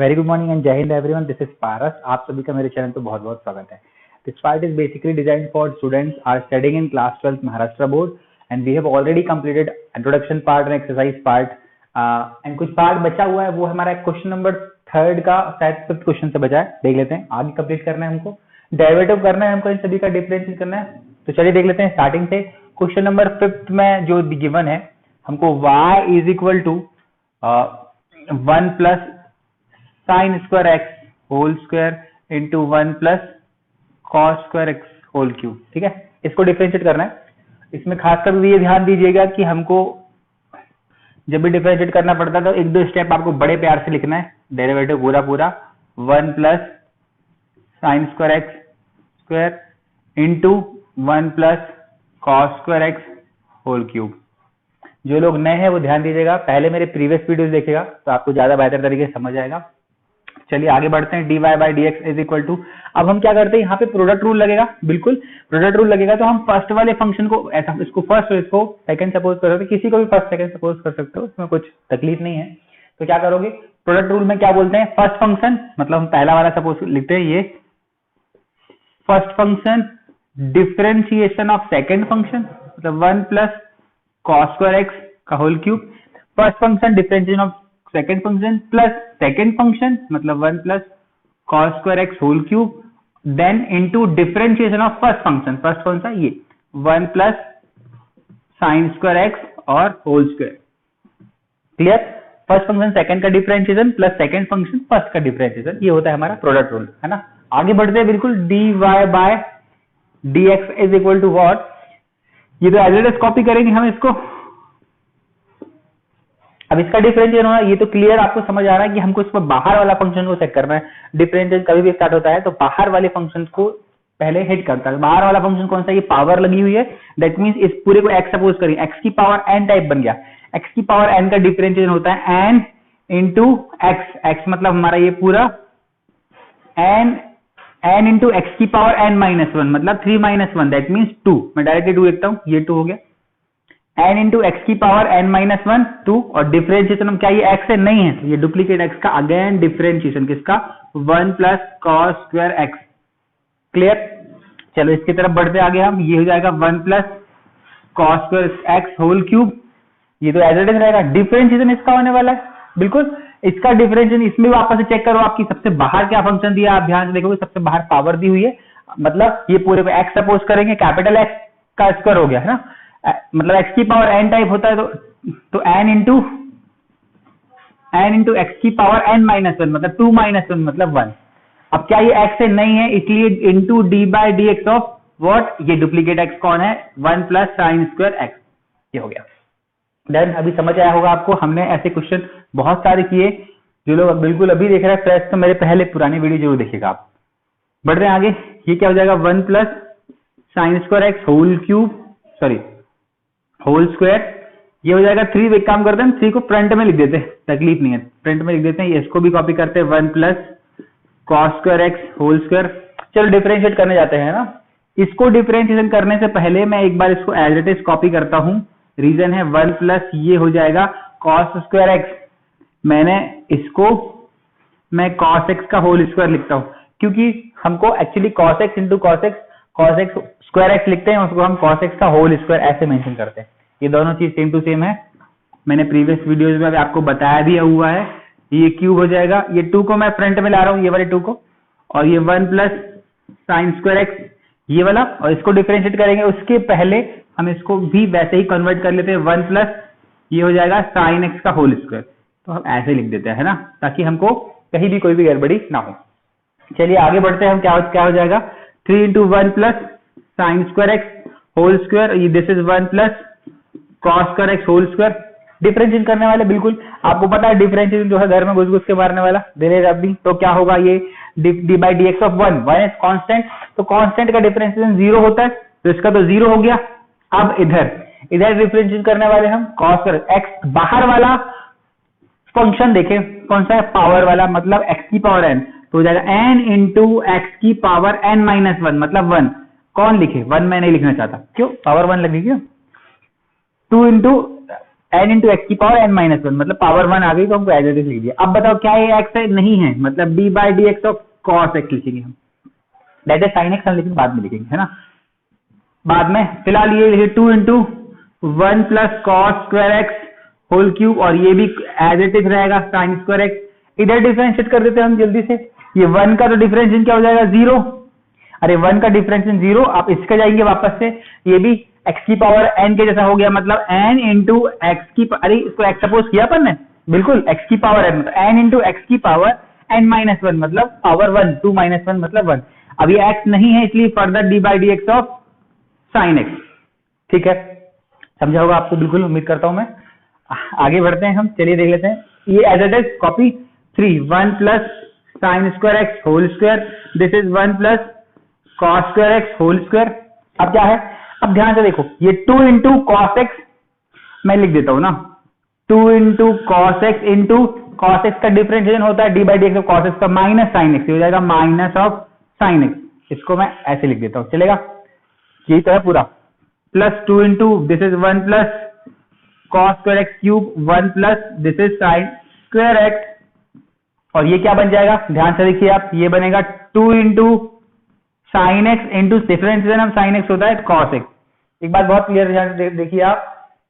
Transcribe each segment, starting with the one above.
Very good morning and जय Hind everyone, this is पारस। आप सभी का मेरे चैनल पे बहुत बहुत स्वागत है। This part is basically designed for students are studying in class 12 Maharashtra board and we have already completed introduction part and exercise part and कुछ पार्ट बचा हुआ है। वो हमारा क्वेश्चन नंबर 3 का शायद 5th क्वेश्चन से बचा है, देख लेते हैं। आगे कंप्लीट करना है हमको, डेरिवेटिव करना है हमको, इन सभी का डिफरेंशिएट करना है। तो चलिए देख लेते हैं स्टार्टिंग से। क्वेश्चन नंबर 5 में जो गिवन है हमको y is equal to 1 plus sine square x whole square into 1 plus cos square x whole cube. ठीक है, इसको डिफरेंशिएट करना है। इसमें खासकर ये ध्यान दीजिएगा कि हमको जब भी डिफरेंशिएट करना पड़ता है तो एक दो स्टेप आपको बड़े प्यार से लिखना है। डेरिवेटिव पूरा 1 plus sine square x square into 1 plus cos square x whole cube. जो लोग नए हैं वो ध्यान दीजिएगा, पहले मेरे प्रीवियस वीडियोस देखिएगा तो आपको ज्यादा बेहतर तरीके से समझ आएगा। चलिए आगे बढ़ते हैं। dy by d x is equal to, अब हम क्या करते हैं, यहाँ पे प्रोडक्ट रूल लगेगा। बिल्कुल प्रोडक्ट रूल लगेगा तो हम फर्स्ट वाले फंक्शन को ऐसा, इसको फर्स्ट, इसको सेकंड सपोज कर सकते, किसी को भी फर्स्ट सेकंड सपोज कर सकते हो, इसमें कुछ तकलीफ नहीं है। तो क्या करोगे, प्रोडक्ट रूल में क्या बोलते हैं, फर्स्ट फंक्शन, मतलब हम पहला वाला सपोज लिखते हैं, ये first function differentiation of second function, मतलब 1 प्लस कॉस स्क्वायर एक्स का whole cube. First function differentiation of second function plus second function, मतलब 1 plus cos square x whole cube, then into differentiation of first function. First function ये 1 plus sine square x और whole square. Clear, first function second का differentiation plus second function first का differentiation, ये होता है हमारा product rule, है ना। आगे बढ़ते हैं। बिल्कुल dy bye dx is equal to what, ये तो एज इट इज कॉपी करेंगे हम इसको। अब इसका डिफरेंशिएशन होना, ये तो क्लियर आपको समझ आ रहा है कि हमको इस पर बाहर वाला फंक्शन को चेक करना है। डिफरेंशिएशन कभी भी स्टार्ट होता है तो बाहर वाले फंक्शन को पहले हिट करता है। बाहर वाला फंक्शन कौन सा, ये पावर लगी हुई है, दैट मींस इस पूरे को x सपोज करिए, x की पावर n टाइप बन गया। x की पावर n का डिफरेंशिएशन होता है n इंटू x, x मतलब हमारा ये पूरा n इंटू x की पावर n माइनस 1, मतलब 3 माइनस 1, दैट मींस 2। मैं डायरेक्टली 2 लिखता हूं, ये 2 हो गया। n इंटू एक्स की पावर n माइनस 1 2, और डिफरेंशिएशन हम क्या, ये x है नहीं है, ये डुप्लीकेट x का अगेन डिफरेंशिएशन किसका, 1 plus cos square x. Clear, चलो इसकी तरफ बढ़ते आगे हम। ये हो जाएगा 1 plus cos square x whole cube, ये तो एज इट इज रहेगा। डिफरेंशिएशन इसका होने वाला है, बिल्कुल इसका डिफरेंशिएशन। इसमें वापस से चेक करो, आपकी सबसे बाहर क्या फंक्शन दिया, आप ध्यान से देखोगे सबसे बाहर पावर दी हुई है, मतलब ये पूरे को x सपोज करेंगे, कैपिटल X का स्क्वायर हो गया, है ना। मतलब x की पावर n टाइप होता है तो n इंटू एक्स की पावर n माइनस 1, मतलब 2 माइनस 1, मतलब 1। अब क्या ये x से नहीं है, इसलिए into d by d x of what, ये डुप्लीकेट x कौन है, 1 प्लस साइन स्क्वायर एक्स, ये हो गया। देन अभी समझ आया होगा आपको, हमने ऐसे क्वेश्चन बहुत सारे किए। जो लोग बिल्कुल अभी देख रहे हैं फ्रेश, तो मेरे पहले पुरानी वीडियो जरूर देखिएगा आप। बढ़ रहे हैं आगे। ये क्या हो जाएगा, 1 plus sine square x whole cube, sorry whole square, ये हो जाएगा 3। एक काम करते हैं, 3 को फ्रंट में लिख देते हैं, तकलीफ नहीं है, फ्रंट में लिख देते हैं। इसको भी कॉपी करते हैं, 1 plus cos square x whole square. चलो डिफरेंशिएट करने जाते हैं ना। इसको डिफरेंशिएशन करने से पहले मैं एक बार इसको एज इट इज कॉपी करता हूं। रीजन है 1 प्लस ये हो जाएगा कॉस स्क्वायर एक्स, मैंने इसको मैं कॉस एक्स का होल स्क्वायर लिखता हूं, क्योंकि हमको actually cos x into cos x square x लिखते हैं, उसको हम कॉस एक्स का होल स्क्वायर ऐसे मेंशन करते हैं। ये दोनों चीज सेम टू सेम है, मैंने प्रीवियस वीडियोस में आपको बताया भी हुआ है। ये क्यूब हो जाएगा, ये 2 को मैं फ्रंट में ला रहा हूँ, ये वाले 2 को, और ये 1 प्लस साइन स्क्वायर एक्स ये वाला, और इसको डिफरेंशिएट करेंगे। उसके पहले हम इसको भी वैसे ही कन्वर्ट कर लेते हैं, 1 प्लस ये हो जाएगा साइन एक्स का होल स्क्वायर, तो हम ऐसे लिख देते हैं ना, ताकि हमको कहीं भी कोई भी गड़बड़ी ना हो। चलिए आगे बढ़ते हैं हम। क्या हो जाएगा, 3 into 1 plus sine square x whole square, this is 1 plus cos square x whole square. Differentiate करने वाले, बिल्कुल आपको पता है डिफरेंशिएशन जो है घर में घुस घुस के मारने वाला, देने जब भी, तो क्या होगा, ये D by d x of 1 is constant, तो कांस्टेंट का डिफरेंशिएशन 0 होता है, तो इसका तो 0 हो गया। अब इधर डिफरेंशिएट करने वाले हम कॉस स्क्वायर एक्स, बाहर वाला फंक्शन देखें कौन सा है, पावर वाला, मतलब x की पावर n, तो हो जाएगा n इंटू एक्स की पावर n माइनस 1, मतलब 1। कौन लिखे, 1 मैं नहीं लिखना चाहता, क्यों, पावर 1 लगेगी। 2 इंटू n इंटू एक्स की पावर n माइनस वन, मतलब पावर 1 आ गई तो हमको एज इट इज लिख दिया। अब बताओ क्या ये x है? नहीं है, मतलब d by d x of cos x लिखेंगे हम, दैट इज साइन एक्स हम लेकिन बाद में लिखेंगे, है ना, बाद में। फिलहाल ये लिखे 2 into 1 plus cos square x whole cube, और ये भी एज इट इज रहेगा साइन स्क्वायर एक्स। इधर डिफरेंशिएट कर देते हैं हम जल्दी से, ये 1 का तो डिफरेंशिएशन क्या हो जाएगा 0, अरे 1 का डिफरेंशिएशन 0, आप इसका जाएंगे वापस से, ये भी x की पावर n के जैसा हो गया, मतलब n इंटू एक्स की, अरे इसको x सपोज किया अपन ने, बिल्कुल x की पावर n, मतलब n इंटू एक्स की पावर n माइनस वन, मतलब पावर 1, 2 माइनस वन मतलब 1। अब ये x नहीं है इसलिए further d by d x of sine x, ठीक है, समझा होगा आपको, बिल्कुल उम्मीद करता हूं मैं। आगे बढ़ते हैं हम, चलिए देख लेते हैं, ये as it is copy 3 1 plus sine square x whole square, this is 1 plus cos square x whole square. अब क्या है, अब ध्यान से देखो, ये 2 इंटू कॉस एक्स मैं लिख देता हूं ना, 2 into cos x into cos x का डिफरेंशिएशन होता है d by d x of cos x का माइनस साइन एक्स, हो जाएगा माइनस ऑफ साइन एक्स, इसको मैं ऐसे लिख देता हूं, चलेगा, यही तो है पूरा, plus 2 into this is 1 plus cos square x cube 1 plus this is sine square x, और ये क्या बन जाएगा, ध्यान से देखिए आप, ये बनेगा 2 into sine x into differentiation of sine x होता है कॉस एक्स। एक बात बहुत क्लियर ध्यान से देखिए आप,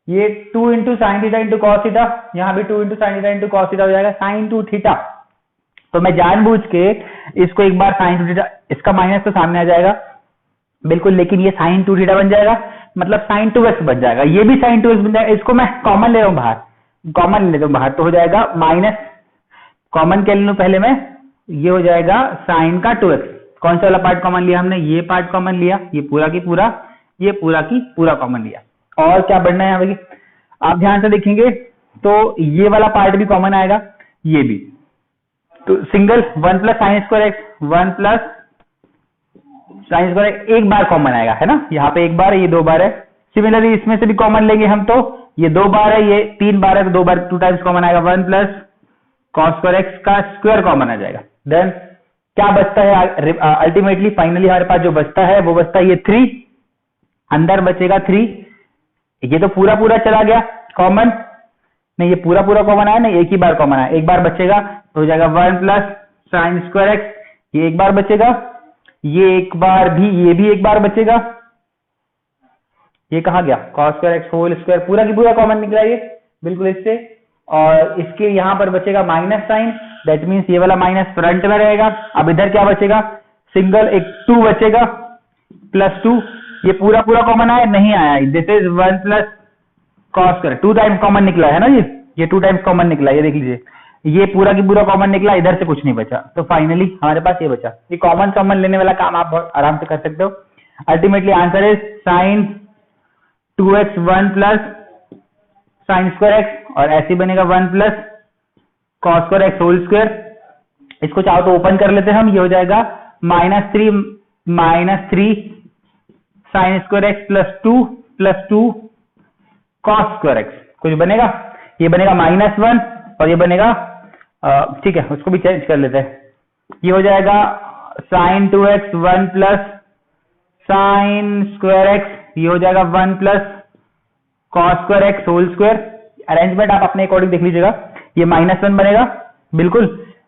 ये 2 into sine theta into cos theta, यहाँ भी 2 into sine theta into cos theta हो जाएगा साइन टू थीटा, तो मैं जानबूझ के इसको एक बार साइन टू थीटा, इसका माइनस तो सामने आ जाएगा बिल्कुल, लेकिन ये साइन टू थीटा बन जाएगा, मतलब साइन टू एक्स बन जाएगा, ये भी साइन टू एक्स बन जाएगा, इसको मैं कॉमन ले रहा हूं बाहर, कॉमन ले लेता हूं बाहर, तो हो जाएगा माइनस, कॉमन क्या ले लूं पहले मैं, ये हो जाएगा साइन का 2x, कौन सा वाला पार्ट कॉमन लिया हमने, ये पार्ट कॉमन लिया, ये पूरा की पूरा, ये पूरा की पूरा कॉमन लिया, और क्या बढ़ना है यहाँ पे, आप ध्यान से देखेंगे तो ये वाला पार्ट भी कॉमन आएगा, ये भी, तो single 1 plus sine square x 1 plus sine square x एक बार कॉमन आएगा, है ना, यहाँ पे एक बार है, ये 2 बार है, सिमिलरली इसमें से भी कॉमन लेंगे हम, तो ये 2 बार है, ये 3 बार है, तो 2 बार 2 टाइम्स कॉमन आएगा, 1 प्लस कॉस स्क्वायर एक्स का स्क्वायर कॉमन आ जाएगा, देन क्या बचता है अल्टीमेटली, फाइनली हमारे पास जो बचता है वो बचता है ये 3, अंदर बचेगा 3, ये तो पूरा पूरा चला गया कॉमन, नहीं ये पूरा पूरा कॉमन आया, नहीं एक ही बार कॉमन आया, एक बार बचेगा तो हो जाएगा 1 प्लस साइन स्क्वायर एक्स, ये एक बार बचेगा, ये एक बार भी, ये भी एक बार बचेगा, ये कहा गया cos square x whole square, पूरा की पूरा कॉमन निकला ये बिल्कुल इससे, और इसके यहां पर बचेगा माइनस साइन, दैट मीन्स ये वाला माइनस फ्रंट में रहेगा। अब इधर क्या बचेगा, सिंगल एक 2 बचेगा प्लस 2, ये पूरा पूरा कॉमन आया, नहीं आया, this is 1 plus cos square, 2 times common निकला है ना, ये 2 टाइम्स कॉमन निकला, ये देख लीजिए, ये पूरा की पूरा कॉमन निकला, इधर से कुछ नहीं बचा, तो फाइनली हमारे पास ये बचा, ये कॉमन कॉमन लेने वाला काम आप बहुत आराम से कर सकते हो। Ultimately answer is sine 2x 1 plus sine square x, और ऐसे बनेगा 1 plus cos square x whole square, इसको चाहो तो ओपन कर लेते हैं हम, ये हो जाएगा -3 sign square x plus 2 cos square x, कुछ बनेगा, ये बनेगा -1 और ये बनेगा, ठीक है उसको भी चेंज कर लेते हैं, ये हो जाएगा sine 2x 1 plus sine square x, ये हो जाएगा 1 plus cos square x whole square, arrangement आप अपने अकॉर्डिंग देख लीजिएगा, ये -1 बनेगा बिल्कुल,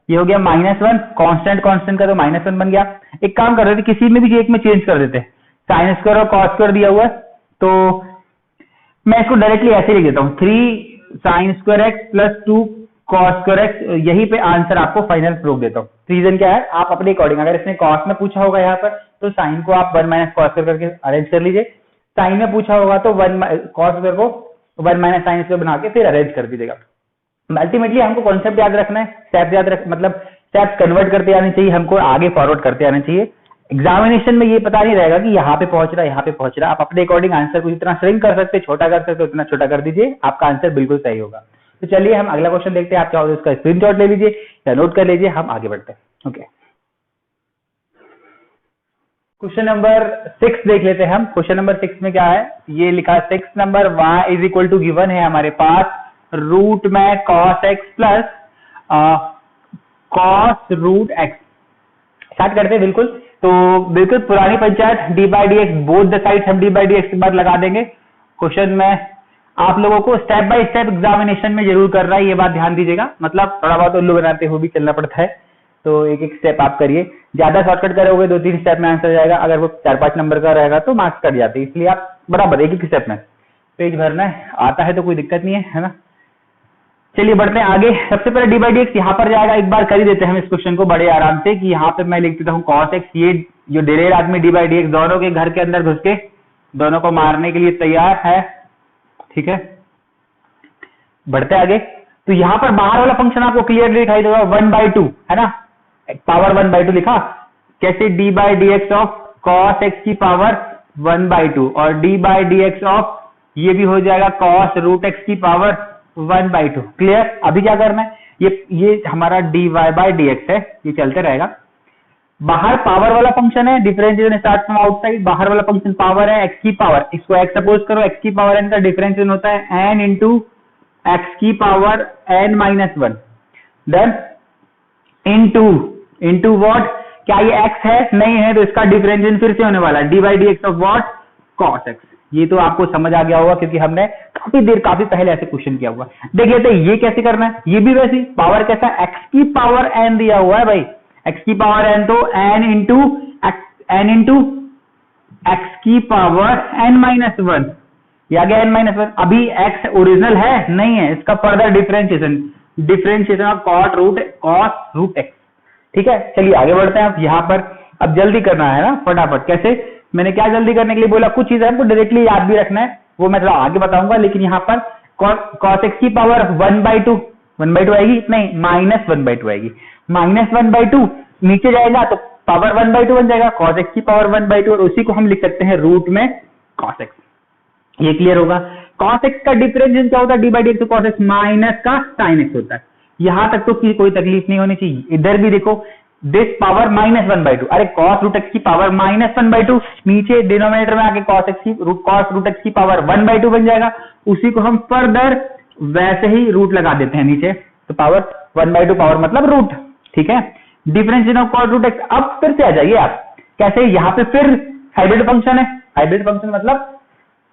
ये हो गया -1, कांस्टेंट कांस्टेंट का तो -1 बन गया। एक काम कर रहे थे, किसी में भी एक में चेंज कर देते, साइन स्क्वायर और कॉस स्क्वायर दिया हुआ है, तो मैं इसको डायरेक्टली ऐसे लिख देता हूँ, 3 sign square x plus 2 cos square x, यही पे आंसर आपको फाइनल प्रूफ देता हूँ। रीजन क्या है, आप अपने अकॉर्डिंग, अगर इसने कॉस में पूछा होगा यहाँ पर तो साइन को आप 1 माइनस कॉस स्क्वायर करके अरेंज कर लीजिए, साइन में पूछा होगा तो 1 कॉस स्क्वायर को 1 माइनस साइन स्क्वायर बना के फिर अरेंज कर दीजिएगा। अल्टीमेटली हमको कॉन्सेप्ट याद रखना है, स्टेप याद रख, मतलब स्टेप कन्वर्ट करते आने चाहिए, हमको आगे फॉरवर्ड करते आने चाहिए। एग्जामिनेशन में ये पता नहीं रहेगा कि यहाँ पे पहुंच रहा है, यहाँ पे पहुंच रहा है, आप अपने अकॉर्डिंग आंसर को जितना श्रिंक कर सकते, छोटा कर सकते, उतना छोटा कर दीजिए, आपका आंसर बिल्कुल सही होगा। तो चलिए हम अगला क्वेश्चन देखते हैं, आप चाहो तो उसका स्क्रीनशॉट ले लीजिए या नोट कर लीजिए, हम आगे बढ़ते हैं। ओके, क्वेश्चन नंबर 6 देख लेते हैं हम। क्वेश्चन नंबर 6 में क्या है, ये लिखा 6 number, y is equal to given है हमारे पास रूट में cos x plus cos root x। Start करते हैं बिल्कुल, तो बिल्कुल पुरानी panchayat, d by d x, both the sides हम डी बाई डी एक्स के बाद लगा देंगे। क्वेश्चन में आप लोगों को स्टेप बाय स्टेप एग्जामिनेशन में जरूर कर रहा है, ये बात ध्यान दीजिएगा। मतलब थोड़ा बहुत उल्लू बनाते हुए भी चलना पड़ता है, तो एक एक स्टेप आप करिए। ज्यादा शॉर्टकट करोगे 2-3 स्टेप में आंसर जाएगा, अगर वो 4-5 नंबर का रहेगा तो मार्क्स कट जाते हैं। इसलिए आप बराबर एक एक स्टेप में पेज भरना है, आता है तो कोई दिक्कत नहीं है ना। चलिए बढ़ते हैं आगे। सबसे पहले डी बाई डी एक्स यहाँ पर जाएगा, एक बार कर ही देते हैं हम इस क्वेश्चन को बड़े आराम से, कि यहाँ पे मैं लिख देता हूँ कॉस एक्स। ये जो दिलेर आदमी डी बाई डी एक्स दोनों के घर के अंदर घुस के दोनों को मारने के लिए तैयार है, ठीक है। बढ़ते आगे, तो यहाँ पर बाहर वाला फंक्शन आपको क्लियरली दिखाई देगा 1/2 है ना, पावर 1/2 लिखा। कैसे? D by d x of cos x की पावर 1/2 और d by d x of ये भी हो जाएगा कॉस रूट एक्स की पावर 1/2। क्लियर? अभी क्या करना है, ये हमारा d y by d x है, ये चलते रहेगा। बाहर पावर वाला फंक्शन है, डिफरेंशिएशन स्टार्ट फ्रॉम आउटसाइड। बाहर वाला फंक्शन पावर है, एक्स की पावर, इसको एक्स सपोज करो, एक्स की पावर एन का डिफरेंशिएशन होता है एन इंटू एक्स की power n minus 1, then into what? क्या ये एक्स है? नहीं है, तो इसका डिफरेंशिएशन फिर से होने वाला है d by d x of what? Cos x. ये तो आपको समझ आ गया होगा क्योंकि हमने काफी पहले ऐसे क्वेश्चन किया हुआ। देख लेते हैं ये कैसे करना है। ये भी वैसे पावर कैसा है, एक्स की पावर एन दिया हुआ है भाई, एक्स की पावर एन, तो एन इंटू एक्स की पावर एन माइनस 1, या गया एन माइनस 1। अभी एक्स ओरिजिनल है? नहीं है, इसका further differentiation of cos root x, ठीक है। चलिए आगे बढ़ते हैं। आप यहाँ पर अब जल्दी करना है ना फटाफट। कैसे? मैंने क्या जल्दी करने के लिए बोला, कुछ चीजें हमको डायरेक्टली याद भी रखना है, वो मैं थोड़ा आगे बताऊंगा। लेकिन यहाँ पर cos x की पावर 1/2 आएगी, नहीं माइनस 1/2 आएगी। माइनस 1/2 नीचे जाएगा तो पावर 1/2 बन जाएगा, cos x की पावर 1/2, और उसी को हम लिख सकते हैं रूट में cos x। ये क्लियर होगा। cos x का डिफरेंशिएशन क्या होता है? D by d x cos x minus का sin x होता है। यहां तक तो कोई तकलीफ नहीं होनी चाहिए। इधर भी देखो, दिस पावर माइनस 1/2, अरे cos रूट एक्स की पावर माइनस 1/2, नीचे डिनोमिनेटर में आके cos रूट एक्स की पावर 1/2 बन जाएगा। उसी को हम फर्दर वैसे ही रूट लगा देते हैं नीचे, तो पावर 1/2 पावर मतलब रूट, ठीक है। Differentiation of cos root x. अब फिर से आ जाइए आप, कैसे? यहाँ पे फिर हाइब्रिड फंक्शन है। हाइब्रिड फंक्शन मतलब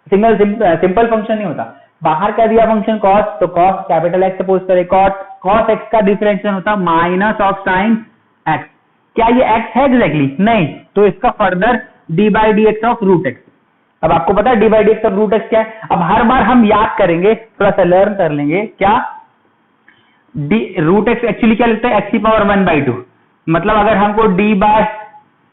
सिंपल फंक्शन नहीं होता। बाहर क्या दिया फंक्शन cos, तो cos कैपिटल एक्स सपोज करें, cos एक्स का डिफरेंशिएशन होता है माइनस ऑफ साइन एक्स। क्या ये एक्स है एग्जैक्टली? नहीं, तो इसका further d by d x of root x. अब आपको पता है d by d x of root x क्या है। अब हर बार हम याद करेंगे, थोड़ा सा लर्न कर लेंगे। क्या डी रूट एक्स एक्चुअली क्या लिखते हैं? एक्स की पावर 1/2। मतलब अगर हमको d by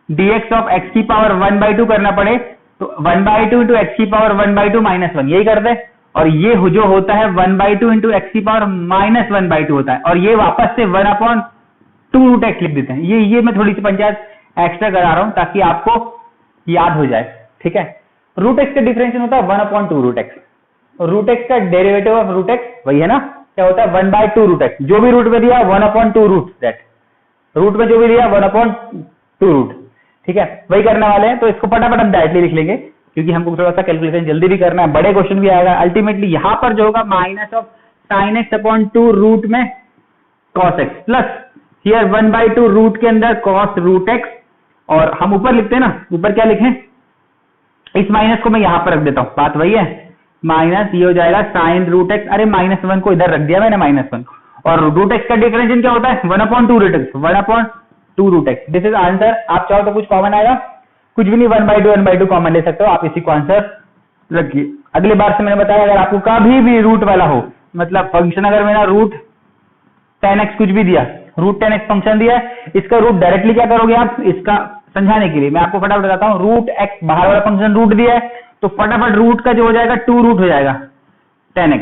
d x of x की पावर 1/2 करना पड़े तो 1/2 इंटू एक्स की पावर 1/2 माइनस 1, यही कर दे। और ये जो होता है 1/2 इंटू एक्स की पावर माइनस 1/2 होता है, और ये वापस से 1/2 रूट एक्स लिख देते हैं। ये मैं थोड़ी सी पंचायत एक्स्ट्रा करा रहा हूं ताकि आपको याद हो जाए, ठीक है। रूट एक्स का डिफरेंशिएशन होता है 1/2 रूट एक्स। रूट एक्स का डेरिवेटिव ऑफ रूट एक्स वही है ना, क्या होता है? 1/2 रूट एक्स। जो भी रूट में दिया 1/2 रूट दैट, रूट में जो भी दिया 1/2 रूट, ठीक है, वही करने वाले हैं। तो इसको फटाफट हम डायरेक्टली लिख लेंगे क्योंकि हमको थोड़ा सा कैलकुलेशन जल्दी भी करना है, बड़े क्वेश्चन भी आएगा। अल्टीमेटली यहां पर जो होगा minus of sine x upon 2 root में cos x, plus here 1/2 root के अंदर कॉस रूट एक्स, और हम ऊपर लिखते हैं ना, ऊपर क्या लिखें? इस माइनस को मैं यहां पर रख देता हूं, बात वही है। माइनस ये हो जाएगा साइन रूट एक्स, अरे माइनस 1 को इधर रख दिया मैंने -1, और रूट एक्स का डिफरेंशिएशन क्या होता है? 1/2 root x, 1/2 root x. This is answer. आप चाहो तो कुछ कॉमन आएगा, कुछ भी नहीं, 1/2 कॉमन ले सकते हो आप, इसी को आंसर रखिए। अगली बार से मैंने बताया अगर आपको कभी भी रूट वाला हो, मतलब फंक्शन अगर मेरा रूट 10x कुछ भी दिया, रूट 10x फंक्शन दिया है, इसका रूट डायरेक्टली क्या करोगे आप? इसका समझाने के लिए मैं आपको फटाफट बताता हूं। रूट x बाहर वाला फंक्शन रूट दिया है, तो फटाफट रूट का जो हो जाएगा 2 रूट हो जाएगा 10x,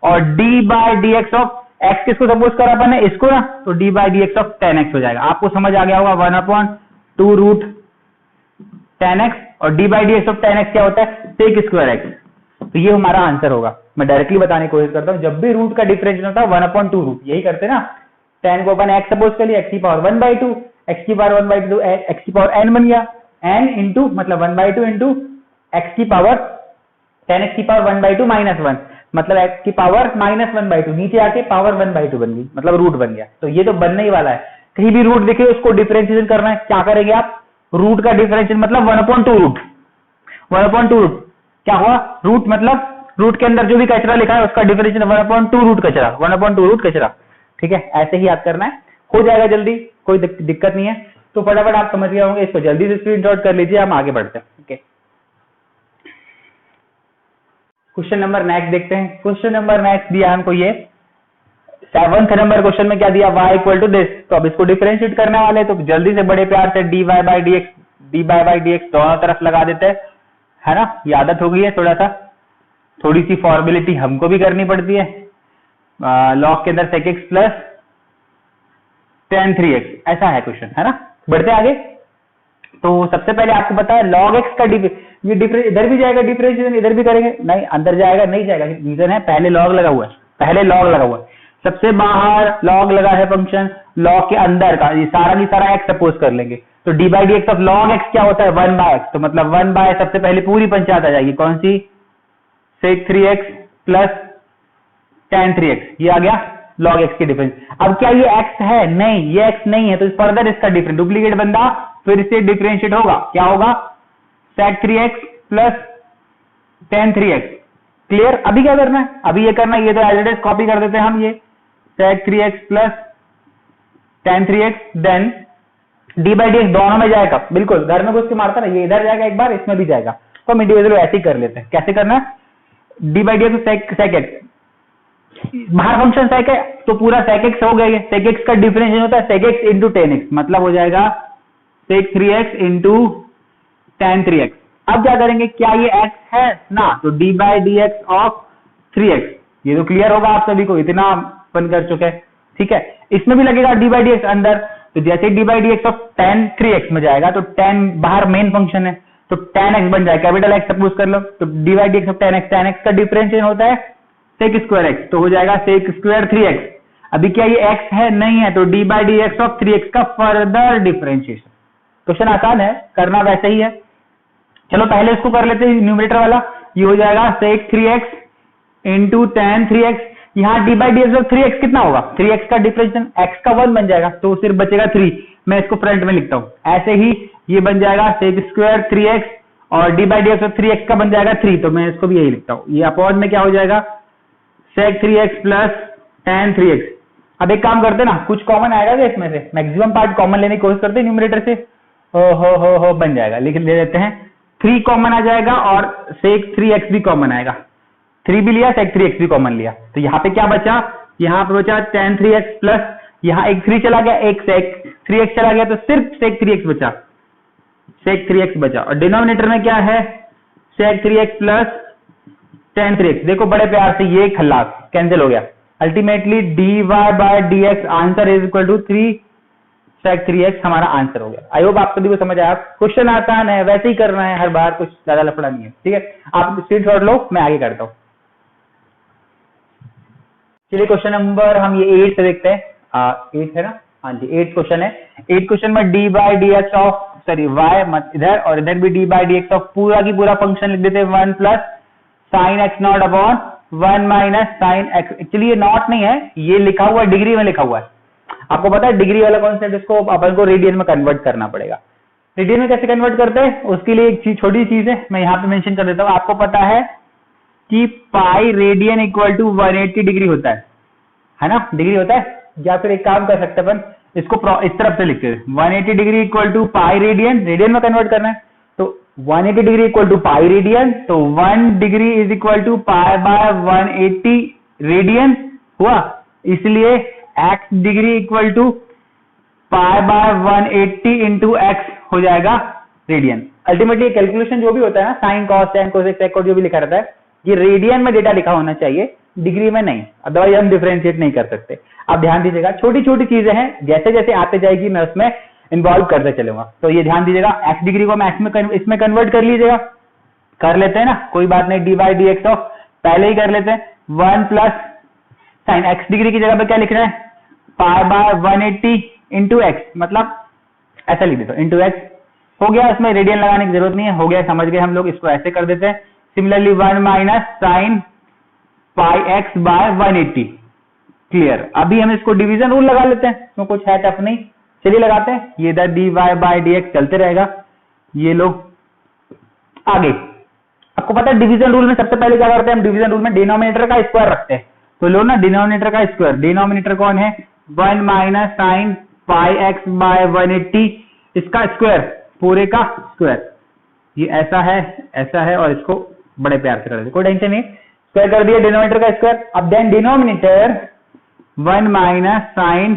और d by d x of x किसको सपोज करा अपन ने? इसको ना, तो d by d x of 10x हो जाएगा। आपको समझ आ गया होगा 1/2 रूट 10x, और d by d x of 10x क्या होता है? sec square x। तो ये हमारा आंसर होगा। मैं डायरेक्टली बताने की कोशिश करता हूं, जब भी रूट का डिफरेंशिएशन होता है 1/2 रूट, यही करते ना। 10 को अपन x सपोज कर लिया, x की पावर 1/2, x की पावर 1/2, x की पावर n बन गया, n इंटू मतलब 1/2 इंटू x की पावर 10x की पावर 1/2 माइनस 1, मतलब x की पावर -1/2, नीचे आके पावर 1/2 बन गई, मतलब रूट बन गया। तो ये तो बनने ही वाला है। कहीं भी रूट दिखे उसको डिफरेंशिएशन करना है, क्या करेंगे आप? रूट का डिफरेंशिएशन मतलब 1/2 रूट, 1/2 रूट क्या हुआ? रूट मतलब रूट के अंदर जो भी कचरा लिखा है उसका डिफरेंशिएशन 1/2 रूट कचरा, 1/2 रूट कचरा। ठीक है, ऐसे ही याद करना है, हो जाएगा जल्दी, कोई दिक्कत नहीं है। तो फटाफट आप समझ गए होंगे, इसको जल्दी से स्क्रीनशॉट कर लीजिए, हम आगे बढ़ते हैं। ओके, क्वेश्चन नंबर नेक्स्ट देखते हैं। क्वेश्चन नंबर नेक्स्ट दिया हमको ये 7th नंबर क्वेश्चन में क्या दिया, y इक्वल टू दिस। तो अब इसको डिफरेंशिएट करने वाले, तो जल्दी से बड़े प्यार से dy बाई dx दोनों तरफ लगा देते हैं, है ना। ये आदत हो गई है, थोड़ी सी फॉर्मेलिटी हमको भी करनी पड़ती है। लॉग के अंदर sec x plus tan 3x, ऐसा है क्वेश्चन, है ना। बढ़ते आगे। तो सबसे पहले आपको पता है log x का ये डिफरेंस इधर भी जाएगा, डिफरेंशिएशन इधर भी करेंगे, नहीं अंदर जाएगा, नहीं जाएगा। रीजन है पहले log लगा हुआ है, सबसे बाहर log लगा है फंक्शन, log के अंदर का ये सारा x सपोज कर लेंगे। तो d by d x of log x क्या होता है, 1/x। तो मतलब 1/, सबसे पहले पूरी पंचायत आ जाएगी, कौन सी, sec 3x प्लस tan 3x, ये आ गया log x की डिफरेंस। अब क्या ये x है, नहीं ये x नहीं है, तो फर्दर इसका डिफरेंस डुप्लीकेट बंदा फिर से डिफरेंशिएट होगा, क्या होगा, sec 3x प्लस tan 3x। क्लियर। अभी क्या करना है, अभी ये करना है, ये तो एज इट इज कॉपी कर देते हैं हम, ये sec 3x प्लस tan 3x, then d by d x दोनों में जाएगा, बिल्कुल घर में घुस के मारता ना, ये इधर जाएगा एक बार, इसमें भी जाएगा। तो हम इंडिविजुअल ऐसे ही कर लेते हैं। कैसे करना है, d by d x sec x, बाहर फंक्शन sec है तो पूरा sec x हो गया। ये sec x का डिफरेंशिएशन होता है sec x into tan x, मतलब हो जाएगा sec 3x into tan 3x। अब क्या करेंगे, क्या ये x है ना, तो d by d x of 3x, ये तो क्लियर होगा आप सभी को, इतना अपन कर चुके हैं। ठीक है, इसमें भी लगेगा डी बाई डी एक्स अंदर, तो जैसे D by d x of tan 3x में जाएगा, तो tan बाहर मेन फंक्शन है, तो tan x बन जाएगा, कैपिटल X सपोज कर लो, तो d by d x of tan x का डिफरेंशिएशन होता है sec स्क्वायर x, तो हो जाएगा sec स्क्वायर 3x। अभी क्या ये x है, नहीं है, तो d by d x of 3x का फर्दर डिफरेंशिएशन। क्वेश्चन आसान है, करना वैसे ही है। चलो पहले इसको कर लेते हैं, न्यूमरेटर वाला, ये हो जाएगा sec 3x into tan 3x। यहाँ D by d x of 3x कितना होगा, 3x का डिफरेंशिएशन x का 1 बन जाएगा, तो सिर्फ बचेगा 3। मैं इसको फ्रंट में लिखता हूं, ऐसे ही ये बन जाएगा sec स्क्वायर 3x, और d by d x of 3x का बन जाएगा 3, तो मैं इसको भी यही लिखता हूं। ये अपॉन में क्या हो जाएगा, sec 3x प्लस tan 3x। अब एक काम करते ना, कुछ कॉमन आएगा क्या इसमें से, मैक्सिमम पार्ट कॉमन लेने की कोशिश करते हैं न्यूमरेटर से, हो बन जाएगा, लिख ले देते हैं। 3 कॉमन आ जाएगा और sec 3x भी कॉमन आएगा, 3 भी लिया, sec 3x भी कॉमन लिया, तो यहाँ पे क्या बचा, यहाँ पे बचा tan 3x प्लस, यहाँ एक 3 चला गया, एक sec 3x चला गया, तो सिर्फ sec 3x बचा, sec 3x बचा। और डिनोमिनेटर में क्या है, sec 3x प्लस tan 3x। देखो बड़े प्यार से ये खल्लास कैंसिल हो गया, ultimately dy bye dx answer is equal to 3 sec 3x हमारा आंसर हो गया। आई होप आप सभी को समझ आया। क्वेश्चन आसान है, वैसे ही करना है हर बार, कुछ ज्यादा लफड़ा नहीं है। ठीक है, आप स्क्रीनशॉट लो, मैं आगे करता हूँ। चलिए क्वेश्चन नंबर हम ये 8 से देखते हैं, 8 है ना, हाँ जी 8 क्वेश्चन है। 8 क्वेश्चन में D by d x of, sorry y मत इधर, और इधर भी D by d x of पूरा की पूरा फंक्शन लिख देते हैं 1 plus sine x not upon 1 minus sine x. Actually ये नॉट नहीं है, ये लिखा हुआ है डिग्री में लिखा हुआ है। आपको पता है डिग्री वाला कॉन्सेप्ट, इसको अपन को रेडियन में कन्वर्ट करना पड़ेगा। रेडियन में कैसे कन्वर्ट करते हैं, उसके लिए एक चीज, छोटी चीज है, मैं यहाँ पे मेंशन कर देता हूँ। आपको पता है कि pi radian equal to 180 degree होता है ना, डिग्री होता है। या फिर एक काम कर सकते हैं अपन, इसको इस तरफ से लिखते हैं, 180 degree equal to pi radian, radian में कन्वर्ट करना है, तो 180 degree equal to pi radian, तो 1 degree is equal to pi by 180 radian हुआ, इसलिए x degree equal to pi by 180 into x हो जाएगा रेडियन। अल्टीमेटली कैलकुलेशन जो भी होता है ना, sine cos tan cosec sec जो भी लिखा रहता है, ये रेडियन में डेटा लिखा होना चाहिए, डिग्री में नहीं, अदरवाइज हम डिफरेंशिएट नहीं कर सकते। आप ध्यान दीजिएगा, छोटी छोटी चीजें हैं, जैसे जैसे आते जाएगी मैं उसमें इन्वॉल्व करते चलूंगा, तो ये ध्यान दीजिएगा। x डिग्री को मैं x में इसमें कन्वर्ट कर लीजिएगा, कर लेते हैं ना, कोई बात नहीं, D by d x of पहले ही कर लेते हैं 1 प्लस साइन x डिग्री की जगह पे क्या लिखना है, पाई बाय 180 इंटू एक्स, मतलब ऐसा लिख देता हूं, इंटू एक्स हो गया, इसमें रेडियन लगाने की जरूरत नहीं है, हो गया, समझ गए हम लोग, इसको ऐसे कर देते हैं। Similarly 1 minus sine pi x by 180, clear. अभी हम इसको डिवीजन रूल लगा लेते हैं, इसमें कुछ है टफ नहीं, चलिए लगाते हैं। ये इधर dy बाय dx चलते रहेगा, ये लो आगे आपको पता है डिवीजन रूल में सबसे पहले क्या करते हैं हम, डिवीजन रूल में डिनोमिनेटर का स्क्वायर रखते हैं। तो लो ना डिनोमिनेटर का स्क्वायर, डिनोमिनेटर कौन है 1 minus sine pi x by 180, इसका स्क्वायर पूरे का स्क्वायर, ये ऐसा है और इसको बड़े प्यार से कर देते, कोई टेंशन नहीं, स्क्वायर कर दिया डिनोमिनेटर का स्क्वायर। अब then denominator 1 minus sine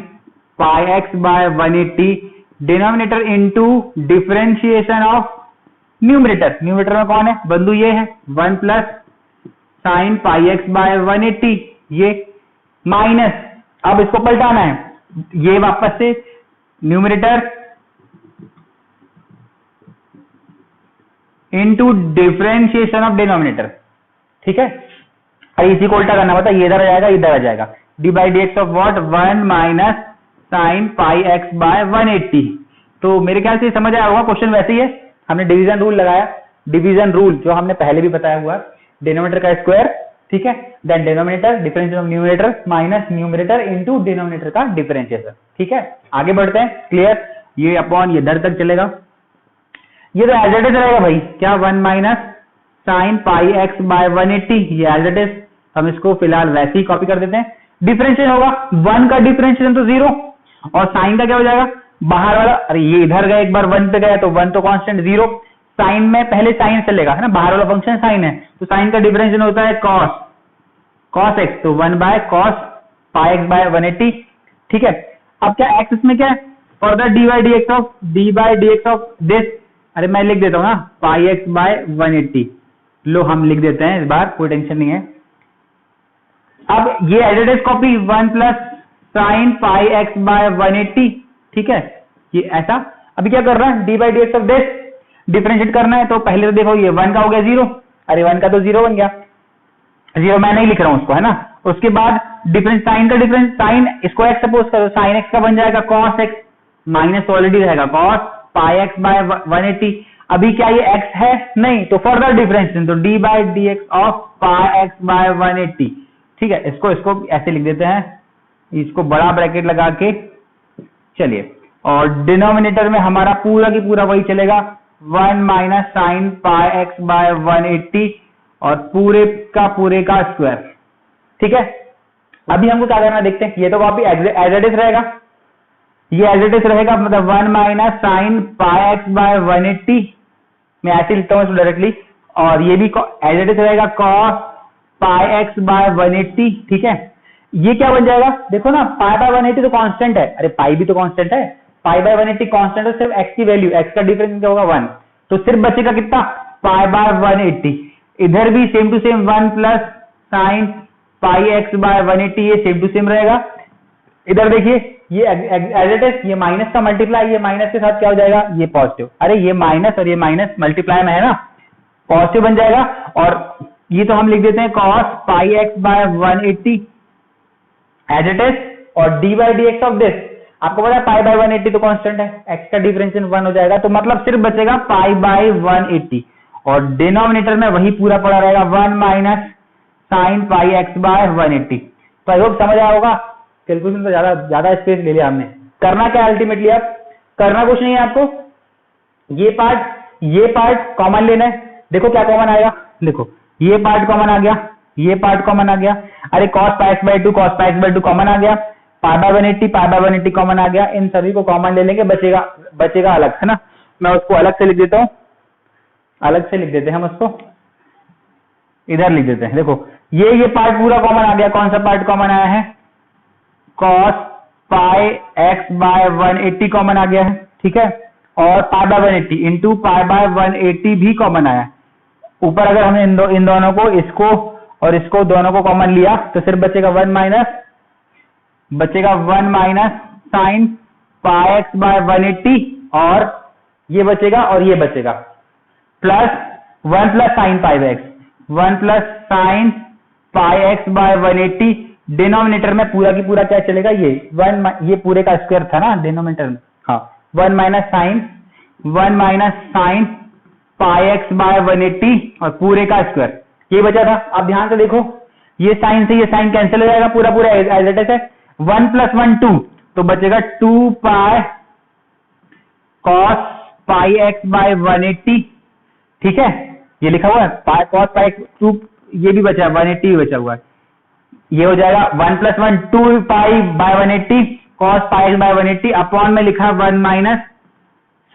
pi x by 180, denominator into differentiation of numerator, numerator में कौन है बंधु, ये है 1 plus sine pi x by 180, ये माइनस, अब इसको पलटाना है, ये वापस से numerator into differentiation of denominator, ठीक है। अरे इसी को उल्टा करना पता, ये इधर आ जाएगा इधर आ जाएगा, d by d x of what 1 minus sine pi x by 180। तो मेरे ख्याल से समझ आया होगा, क्वेश्चन वैसे ही है, हमने डिवीजन रूल लगाया, डिवीजन रूल जो हमने पहले भी बताया हुआ, डिनोमिनेटर का स्क्वायर, ठीक है, than denominator differentiation of numerator minus numerator into denominator का डिफरेंशिएशन, ठीक है। आगे बढ़ते हैं, क्लियर, ये अपॉन ये इधर तक चलेगा, ये तो एज इट इज रहेगा भाई, क्या 1 minus sine pi x by 180, ये एज इट इज, हम इसको फिलहाल वैसे ही कॉपी कर देते हैं। डिफरेंशिएशन होगा 1 का डिफरेंशिएशन तो 0 और साइन का क्या हो जाएगा बाहर वाला, अरे ये इधर गया एक बार 1 पे गया तो 1 तो कांस्टेंट 0, साइन में पहले साइन चलेगा है ना, बाहर वाला फंक्शन साइन है, तो साइन का डिफरेंशिएशन होता है cos x, तो 1 bye cos pi x by 180, ठीक है। अब क्या x इसमें क्या है, further d by d x of this, अरे मैं लिख देता हूं ना पाई एक्स बाय 180, लो हम लिख देते हैं इस बार, कोई टेंशन नहीं है। अब ये as it is copy 1 plus sine pi x by 180, ठीक है, ये ऐसा। अभी क्या कर रहा है, d by d x of this differentiate करना है, तो पहले तो देखो ये 1 का हो गया 0, अरे 1 का तो 0 बन गया, 0 मैं नहीं लिख रहा हूं उसको है ना। उसके बाद डिफरेंस, साइन का डिफरेंस, साइन इसको x सपोज करो, साइन एक्स का बन जाएगा cos x, माइनस ऑलरेडी रहेगा cos पाई एक्स बाय 180। अभी क्या ये x है नहीं, तो फर्दर डिफरेंशिएशन, तो d by d x of pi x by 180, ठीक है। इसको ऐसे लिख देते हैं, इसको बड़ा ब्रैकेट लगा के, चलिए, और डिनोमिनेटर में हमारा पूरा की पूरा वही चलेगा 1 minus sine pi x by 180 और पूरे का स्क्वायर, ठीक है। अभी हमको क्या करना देखते हैं, ये तो कॉपी एज इट इज रहेगा, ये एज इट इज रहेगा, मतलब 1 minus sine pi x by 180, मैं ऐसे लिखता हूं डायरेक्टली, और ये भी एज इट इज रहेगा cos पाई एक्स बाय 180, ठीक है। ये क्या बन जाएगा, देखो ना पाई बाय 180 तो कांस्टेंट है, अरे पाई भी तो कांस्टेंट है, पाई बाय 180 कांस्टेंट है, सिर्फ x की वैल्यू, x का डिफरेंस क्या होगा 1, तो सिर्फ बचेगा कितना पाई बाय 180। इधर भी same to same 1 plus sine pi x by 180, ये सेम टू सेम रहेगा। इधर देखिए ये एज इट इज, ये माइनस का मल्टीप्लाई, ये माइनस के साथ क्या हो जाएगा ये पॉजिटिव, अरे ये माइनस और ये माइनस मल्टीप्लाई में है ना, पॉजिटिव बन जाएगा। और ये तो हम लिख देते हैं cos pi x by 180 as it is, और d by d x of this, आपको पता है पाई बाय 180 तो कांस्टेंट है, x का डिफरेंशिएशन 1 हो जाएगा, तो मतलब सिर्फ बचेगा पाई बाय 180, और डिनोमिनेटर में वही पूरा पड़ा रहेगा 1 minus sine pi x by 180। तो आई होप समझ आया होगा, कैलकुलेशन तो ज्यादा स्पेस ले लिया हमने। करना क्या अल्टीमेटली, अब करना कुछ नहीं है आपको, ये पार्ट कॉमन लेना है, देखो क्या कॉमन आएगा, देखो ये पार्ट कॉमन आ गया, ये पार्ट कॉमन आ गया, अरे cos pi x bye 2 common आ गया, पाई बाय 180 कॉमन आ गया, इन सभी को कॉमन ले लेंगे, बचेगा अलग है ना, मैं उसको अलग से लिख देता हूं, अलग से लिख देते हैं हम उसको, इधर लिख देते हैं। देखो ये पार्ट पूरा कॉमन आ गया, कौन सा पार्ट कॉमन आया है, cos pi x by 180 common आ गया है, ठीक है, और पाई बाय 180 इंटू पाई बाय 180 भी कॉमन आया। ऊपर अगर हमने इन दोनों को, इसको और इसको दोनों को कॉमन लिया तो सिर्फ बचेगा 1 minus sine pi x by 180, और ये बचेगा और ये बचेगा, plus 1 plus sine pi by x, 1 plus sine pi x by 180, denominator में पूरा की पूरा क्या चलेगा, ये पूरे का स्क्वायर था ना डिनोमिनेटर में, हाँ 1 minus sine pi x by 180 और पूरे का स्क्वायर, ये बचा था। अब ध्यान से देखो, ये साइन से ये साइन कैंसिल हो जाएगा, पूरा एज इट इज है, 1 प्लस 1 2, तो बचेगा 2 पाई cos पाई एक्स बाय 180, ठीक है, ये लिखा हुआ है पाई कॉस पाई टू, ये भी बचा है 180 भी बचा हुआ है, ये हो जाएगा 1 + 1 2 pi by 180 cos pi by 180 upon में लिखा 1 minus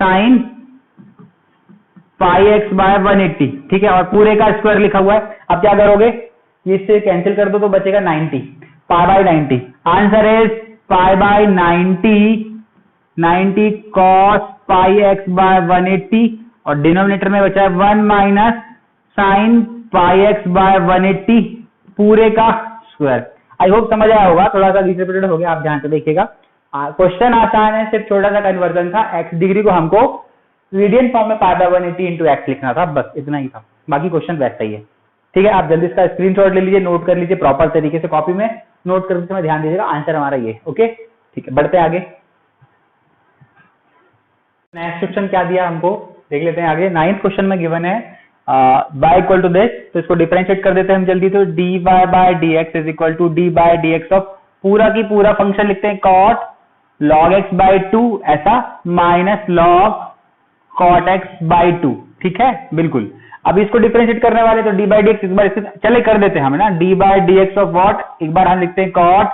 sine pi x by 180, ठीक है, और पूरे का स्क्वायर लिखा हुआ है। अब क्या करोगे, इससे कैंसिल कर दो तो बचेगा 90 pi by 90, answer is pi by 90 cos pi x by 180 और डिनोमिनेटर में बचा है 1 minus sine pi x by 180 पूरे का स्क्वायर। आई होप समझ आया होगा, थोड़ा सा रिपीटेड हो गया, आप ध्यान से देखिएगा। क्वेश्चन आसान है, सिर्फ छोटा सा कन्वर्जन था, एक्स डिग्री को हमको रेडियन फॉर्म में पाई बाय 180 इंटू एक्स लिखना था, बस इतना ही था, बाकी क्वेश्चन वैसा ही है। ठीक है, आप जल्दी इसका स्क्रीनशॉट ले लीजिए, नोट कर लीजिए प्रॉपर तरीके से, कॉपी में नोट करते समय ध्यान दीजिएगा, आंसर हमारा ये। ओके ठीक है, बढ़ते हैं आगे। नेक्स्ट क्वेश्चन क्या दिया हमको देख लेते हैं आगे। 9th क्वेश्चन में गिवन है y इक्वल टू दिस, तो इसको डिफरेंशिएट कर देते हैं हम जल्दी। तो dy bye dx is equal to d by dx of पूरा की पूरा फंक्शन लिखते हैं cot log x बाय 2 ऐसा minus log cot x bye 2, ठीक है बिल्कुल। अब इसको डिफरेंशिएट करने वाले तो d बाय dx एक बार इससे चले कर देते हैं हम ना, d by dx of what, एक बार हम लिखते हैं cot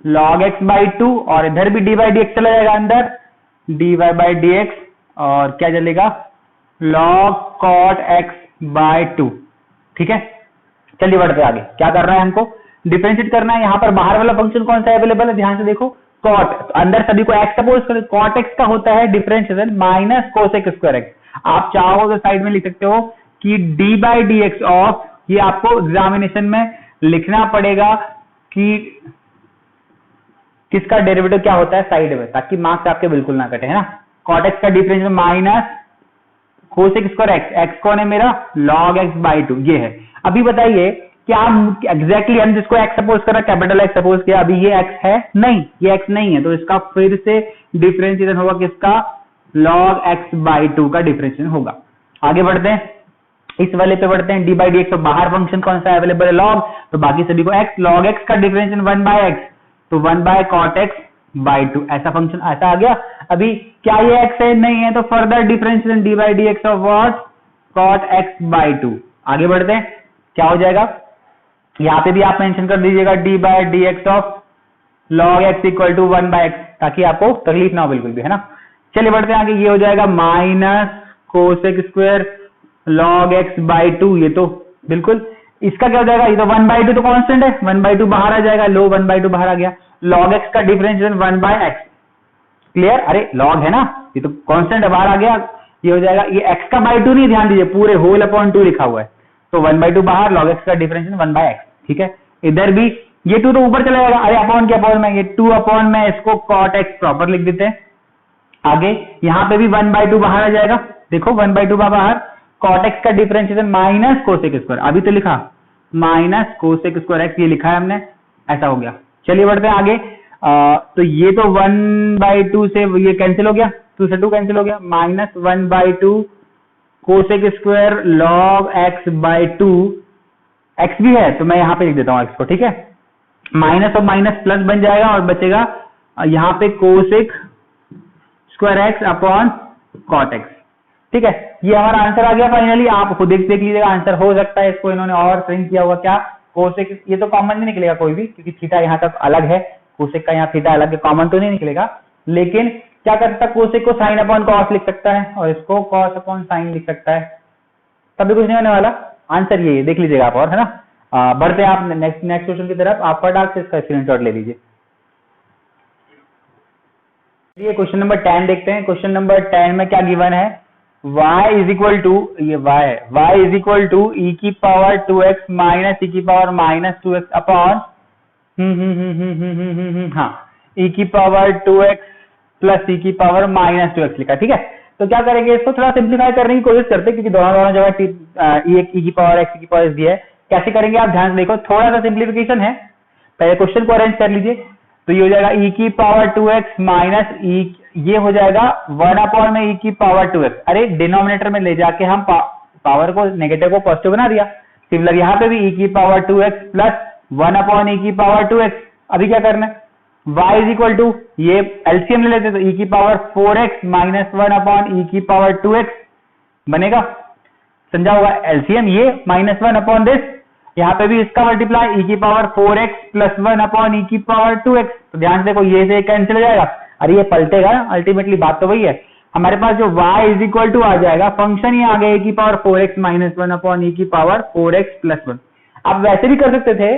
log x बाय 2 और इधर भी d बाय dx चला जाएगा अंदर, dy बाय dx और क्या चलेगा log cot x बाय 2, ठीक है। चलिए बढ़ते आगे, क्या करना है हमको डिफरेंशिएट करना है। यहाँ पर बाहर वाला फंक्शन कौन सा अवेलेबल है, ध्यान से देखो cot, अंदर सभी को x सपोज करें, cot x का होता है differentiation minus cosec square x। आप चाहो तो साइड में लिख सकते हो कि d बाय dx ऑफ, ये आपको एग्जामिनेशन में लिखना पड़ेगा कि किसका डेरिवेटिव क्या होता है साइड में, ताकि मार्क्स आपके बिल्कुल ना कटे, है ना। cot x का differentiation minus cosec square x, x कौन है मेरा log x बाय 2, ये है। अभी बताइए क्या एग्जैक्टली हम जिसको x सपोज करा, कैपिटल x सपोज किया, अभी ये x है नहीं, ये x नहीं है, तो इसका फिर से डिफरेंशिएशन होगा किसका, log x बाय 2 का डिफरेंशिएशन होगा। आगे बढ़ते हैं, इस वाले पे बढ़ते हैं, d बाई डी एक्स, तो बाहर फंक्शन कौन सा अवेलेबल है log, तो बाकी सभी को x, log x का डिफरेंशिएशन 1 बाय x, तो 1 बाय cot x बाय 2, ऐसा फंक्शन ऐसा आ गया। अभी क्या ये x है नहीं है, तो further differentiation d by d x of what cot x bye 2। आगे बढ़ते हैं, क्या हो जाएगा, यहाँ पे भी आप मेंशन कर दीजिएगा d by d x of log x equal to 1 by x, ताकि आपको तकलीफ ना हो बिल्कुल भी, है ना। चलिए बढ़ते हैं आगे, ये हो जाएगा minus cosec square log x by 2, ये तो बिल्कुल इसका क्या हो जाएगा, ये तो 1 बाई 2 तो कांस्टेंट है, 1 बाई 2 बाहर आ जाएगा, लो 1 बाई 2 बाहर आ गया, log x का डिफरेंशिएशन 1 बाय x, क्लियर, अरे log है ना, ये तो कांस्टेंट है बाहर आ गया, ये हो जाएगा, ये x का बाई 2 नहीं, ध्यान दीजिए पूरे होल अपॉन 2 लिखा हुआ है, तो 1 बाई 2 बाहर, log x का डिफरेंशिएशन 1 बाय x, ठीक है। इधर भी ये 2 तो ऊपर चला जाएगा, अरे अपॉन के अपॉन में, ये 2 अपॉन में इसको cot x प्रॉपर लिख देते हैं। आगे यहाँ पे भी 1 बाई 2 बाहर आ जाएगा, देखो 1 बाई 2 बाहर, cot x का डिफरेंशिएशन माइनस कोसेक स्क्वायर, अभी तो लिखा माइनस कोसेक स्क्वायर x, ये लिखा है हमने, ऐसा हो गया। चलिए बढ़ते हैं आगे, तो ये तो 1 बाई 2 से ये कैंसिल हो गया, 2 से 2 कैंसिल हो गया, minus 1 by 2 cosec square log x by 2, x भी है तो मैं यहाँ पे लिख देता हूँ x को, ठीक है, माइनस और माइनस प्लस बन जाएगा और बचेगा यहाँ पे cosec square x upon cot x, ठीक है। ये हमारा आंसर आ गया फाइनली, आप खुद देख लीजिएगा आंसर, हो सकता है इसको इन्होंने और प्रिंट किया होगा क्या, कोसेक, ये तो कॉमन नहीं निकलेगा कोई भी, क्योंकि थीटा यहाँ तक अलग है, कोसेक का यहाँ थीटा अलग है, कॉमन तो नहीं निकलेगा, लेकिन क्या कर सकता है, कोसेक को साइन अपॉन कॉस लिख सकता है और इसको कॉस अपॉन साइन लिख सकता है, तभी कुछ नहीं होने वाला, आंसर ये देख लीजिएगा आप, और है ना। बढ़ते हैं आप नेक्स्ट क्वेश्चन की तरफ, आप फटाक से इसका स्क्रीनशॉट ले लीजिए। ये क्वेश्चन नंबर 10 देखते हैं। क्वेश्चन नंबर 10 में क्या गिवन है, y इज इक्वल टू, ये y है, y is equal to e की पावर 2x माइनस e की पावर माइनस 2x अपॉन हाँ e की पावर 2x प्लस e की पावर माइनस 2x लिखा, ठीक है। तो क्या करेंगे, इसको थोड़ा सिंप्लीफाई करने की कोशिश करते हैं, क्योंकि दोनों जगह e की पावर x की पावर दी है, कैसे करेंगे आप ध्यान से देखो, थोड़ा सा सिंप्लीफिकेशन है, पहले क्वेश्चन को अरेंज कर लीजिए। तो ये हो जाएगा e की पावर 2x माइनस e, ये हो जाएगा 1 अपॉन में e की पावर 2x, अरे डिनोमिनेटर में ले जाके हम पावर को नेगेटिव को पॉजिटिव बना दिया, सिमिलर यहाँ पे भी e की power 2x plus 1 upon e की पावर 2x। अभी क्या करना है, y इज इक्वल टू, ये एलसीएम ले लेते तो e की power 4x minus 1 upon e की पावर 2x बनेगा, समझा होगा। एलसीएम ये -1 अपॉन दिस, यहाँ पे भी इसका मल्टीप्लाई e की power 4x plus 1 upon e की पावर 2x। तो ध्यान से देखो ये से कैंसिल हो जाएगा, अरे ये पलटेगा, अल्टीमेटली बात तो वही है। हमारे पास जो y इज इक्वल टू आ जाएगा, फंक्शन ही आ गया e की power 4x minus 1 upon e की पावर 4x प्लस 1। आप वैसे भी कर सकते थे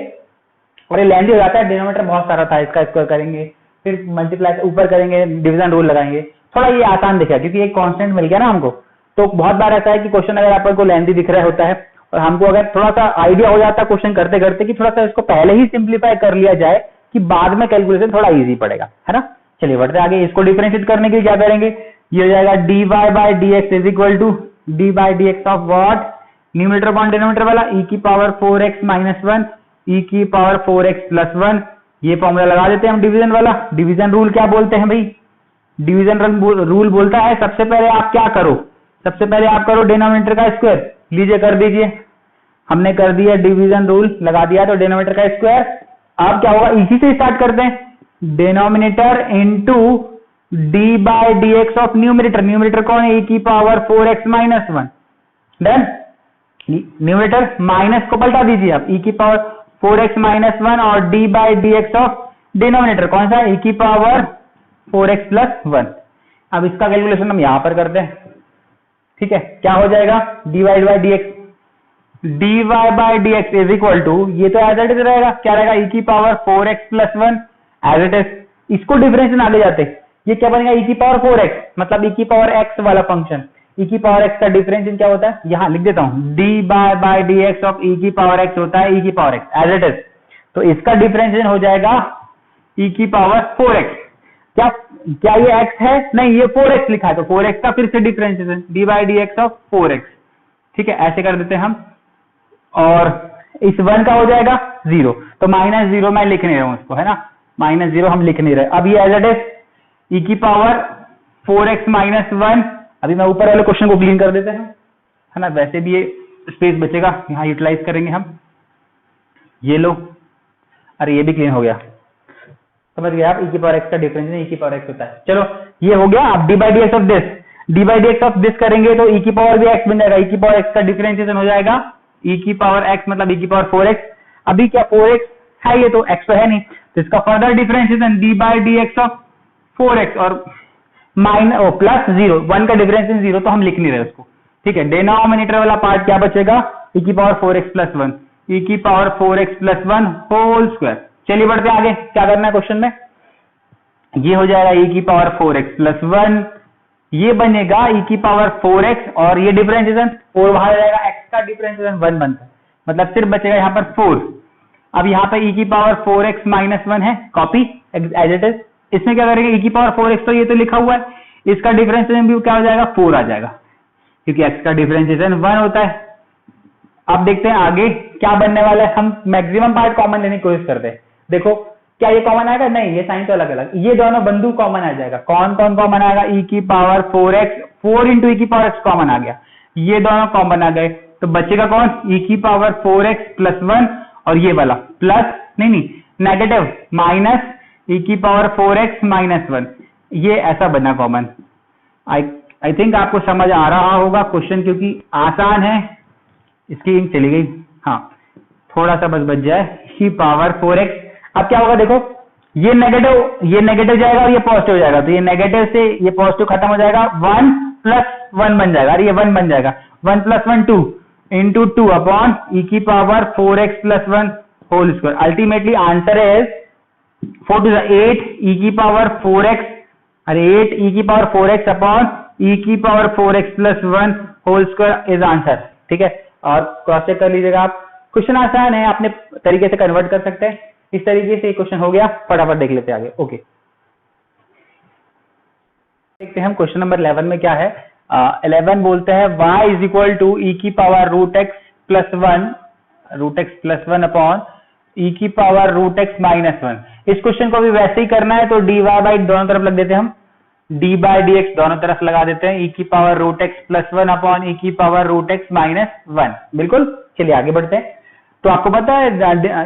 और ये लेंदी हो जाता है, डिनोमिनेटर बहुत सारा था, इसका स्क्वायर करेंगे, फिर मल्टीप्लाई ऊपर करेंगे, डिवीजन रूल लगाएंगे, थोड़ा ये आसान दिखा क्योंकि एक कांस्टेंट मिल गया ना हमको। तो बहुत बार ऐसा है कि क्वेश्चन अगर आपको लेंदी दिख रहा होता है और हमको अगर थोड़ा सा आइडिया हो जाता है क्वेश्चन करते करते कि थोड़ा सा इसको पहले ही सिंप्लीफाई कर लिया जाए कि बाद में कैलकुलेशन थोड़ा इजी पड़ेगा, है ना। चलिए बढ़ते आगे। इसको डिफरेंशिएट करने के लिए क्या करेंगे, ये हो जाएगा dy bye dx is equal to d by d x of what, numerator upon denominator वाला e की पावर 4x माइनस 1 e की पावर 4x प्लस 1। ये फॉर्मूला लगा देते हैं हम डिवीजन वाला। डिवीजन रूल क्या बोलते हैं भाई, डिवीजन रूल बोलता है सबसे पहले आप क्या करो, सबसे पहले आप करो डिनोमिनेटर का स्क्वायर। लीजिए कर दीजिए, हमने कर दिया डिवीजन रूल लगा दिया तो डिनोमिनेटर का स्क्वायर। अब क्या होगा, इसी से स्टार्ट करते हैं, denominator into d by d x of numerator. Numerator कौन है, e की power 4x minus 1। Done. Numerator minus को पलटा दीजिए आप, e की पावर 4x माइनस 1 और d by d x of denominator कौन सा, e की पावर 4x प्लस 1। अब इसका कैलकुलेशन हम यहां पर करते हैं, ठीक है। क्या हो जाएगा, dy by d x, dy by d x is equal to, ये तो एज इट इज रहेगा, क्या रहेगा, e की power 4x plus 1 as it is. इसको डिफरेंशिएशन आगे जाते, ये क्या बनेगा, e की पावर 4x, मतलब e की पावर x वाला फंक्शन। e की पावर x का डिफरेंशिएशन क्या होता है, यहां लिख देता हूं, dy by d x of e की पावर x होता है e की power x as it is. तो इसका डिफरेंशिएशन हो जाएगा e की पावर 4x। क्या ये x है, नहीं ये 4x लिखा है, तो 4x का फिर से differentiation d by d x of 4x, ठीक है। ऐसे कर देते हैं हम, और इस 1 का हो जाएगा 0, तो -0 मैं लिख नहीं रहा हूं इसको, है ना, -0 हम लिख नहीं रहे। अब ये एज इट इज e की पावर 4x माइनस 1। अभी मैं ऊपर वाले क्वेश्चन को क्लीन कर देते हैं, है ना, वैसे भी ये स्पेस बचेगा, यहाँ यूटिलाइज करेंगे हम। ये लो, अरे ये भी क्लीन हो गया, समझ गए आप, e की पावर x का डिफरेंस e की पावर x होता है। चलो ये हो गया। अब D by d x of this, D by d x of this करेंगे तो e की पावर भी x बन जाएगा, e की पावर x का डिफरेंशिएशन हो जाएगा e की पावर x मतलब e की पावर 4x। अभी क्या 4x है, ये तो x तो है नहीं, तो इसका further differentiation d by d x of 4x और माइनस प्लस 0, 1 का डिफरेंशिएशन 0, तो हम लिख नहीं रहे उसको, ठीक है। डिनोमिनेटर वाला पार्ट क्या बचेगा, e की पावर 4x प्लस 1, e की power 4x plus 1 whole square. चलिए बढ़ते आगे, क्या करना है क्वेश्चन में, ये हो जाएगा e की पावर 4x प्लस 1, ये बनेगा e की पावर 4x और ये डिफरेंशिएशन 4 बाहर जाएगा, x का डिफरेंशिएशन 1 बनता है, मतलब सिर्फ बचेगा यहाँ पर 4। अब यहाँ पे e की पावर 4x माइनस 1 है, कॉपी एज इट इज। इसमें क्या करेंगे, e की पावर 4x तो ये तो लिखा हुआ है, इसका डिफरेंशिएशन भी क्या हो जाएगा, 4 आ जाएगा, क्योंकि x का डिफरेंशिएशन 1 होता है। अब देखते हैं आगे क्या बनने वाला है, हम मैक्सिमम पार्ट कॉमन लेने की कोशिश करते हैं। देखो क्या ये कॉमन आएगा, नहीं ये साइन तो अलग अलग, ये दोनों बंदू कॉमन आ जाएगा। कौन कौन कॉमन आएगा, e की पावर 4x, 4 इंटू e की पावर x कॉमन आ गया, ये दोनों कॉमन आ गए, तो बचेगा कौन, e की पावर 4x प्लस 1 और ये वाला प्लस नहीं नेगेटिव माइनस e की पावर 4x माइनस 1, ये ऐसा बना कॉमन। आई थिंक आपको समझ आ रहा होगा क्वेश्चन, क्योंकि आसान है। इसकी इंक चली गई, हाँ थोड़ा सा बस बच जाए, e पावर 4x। अब क्या होगा, देखो ये नेगेटिव जाएगा और ये पॉजिटिव हो जाएगा, तो ये नेगेटिव से ये पॉजिटिव खत्म हो जाएगा, 1 प्लस 1 बन जाएगा, और ये 1 बन जाएगा, 1 प्लस 1 2 इंटू 2 अपॉन e की power 4x plus 1 whole square. Ultimately answer is 4 to 8 e की पावर 4x, अरे 8 e की पावर 4x अपॉन e की power 4x plus 1 whole square is answer, ठीक है। और क्रॉस चेक कर लीजिएगा आप, क्वेश्चन आसान है, अपने तरीके से कन्वर्ट कर सकते हैं। इस तरीके से क्वेश्चन हो गया, फटाफट देख लेते हैं आगे। ओके, देखते हैं हम क्वेश्चन नंबर 11 में क्या है। 11 बोलते हैं y is equal to e की power root x plus 1 upon e की पावर रूट एक्स माइनस 1। इस क्वेश्चन को भी वैसे ही करना है, तो dy बाई दोनों तरफ लग देते हैं हम, d बाई डी एक्स दोनों तरफ लगा देते हैं, e की power root x plus 1 upon e की पावर रूट एक्स माइनस 1। बिल्कुल, चलिए आगे बढ़ते हैं। तो आपको पता है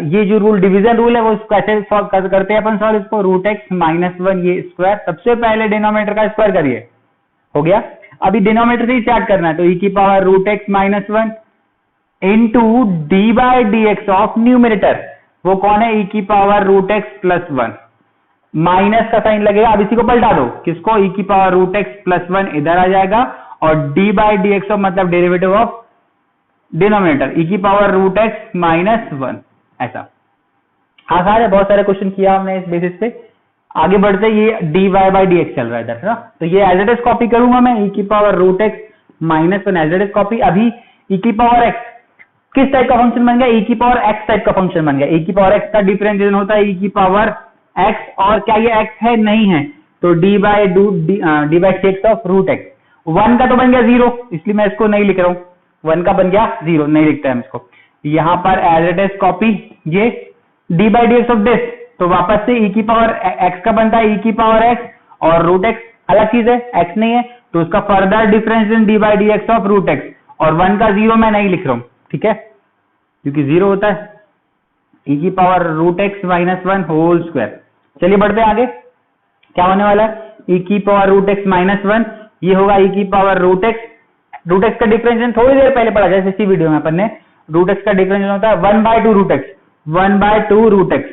ये जो रूल डिवीजन रूल है वो कैसे सॉल्व करते हैं अपन, सॉल्व इसको, रूट एक्स माइनस 1 ये स्क्वायर, सबसे पहले डिनोमिनेटर का स्क्वायर करिए, हो गया। अभी डिनोमिनेटर से ही स्टार्ट करना है, तो e की power root x minus one into d by d x of numerator, वो कौन है, e की power root x plus one, minus का साइन लगेगा, अब इसी को पलटा दो, किसको, e की power root x plus one इधर आ जाएगा, और d by d x of मतलब डेरिवेटिव ऑफ डिनोमिनेटर e की power root x minus one. ऐसा आसान है, बहुत सारे क्वेश्चन किया हमने इस बेसिस पे। आगे बढ़ते, ये d y by d x चल रहा है इधर, है ना, तो ये एज इट इज कॉपी करूंगा मैं, e की power root x minus one as it is copy. अभी e की पावर x किस टाइप का फंक्शन बन गया, e की पावर x टाइप का फंक्शन बन गया। e की पावर x का डिफरेंशिएशन होता है e की पावर x, और क्या ये x है, नहीं है, तो d by d x of root x. One का तो बन गया जीरो, इसलिए मैं इसको नहीं लिख रहा हूं, वन का बन गया जीरो, नहीं लिखते हम इसको। यहां पर एज इट इज कॉपी ये D by d x of this, तो वापस से e की पावर x का बनता है e की पावर x, और रूट x अलग चीज है, x नहीं है, तो उसका further differentiation d by d x of root x, और वन का जीरो मैं नहीं लिख रहा हूं, ठीक है, क्योंकि जीरो होता है, e की power root x minus one whole square. चलिए बढ़ते हैं आगे, क्या होने वाला है, e की power root x minus one, ये होगा e की पावर रूट एक्स का डिफरेंशिएशन थोड़ी देर पहले पढ़ा, जैसे इसी वीडियो में अपन ने, रूट एक्स का डिफरेंशिएशन होता है one by two root x, one by two root x,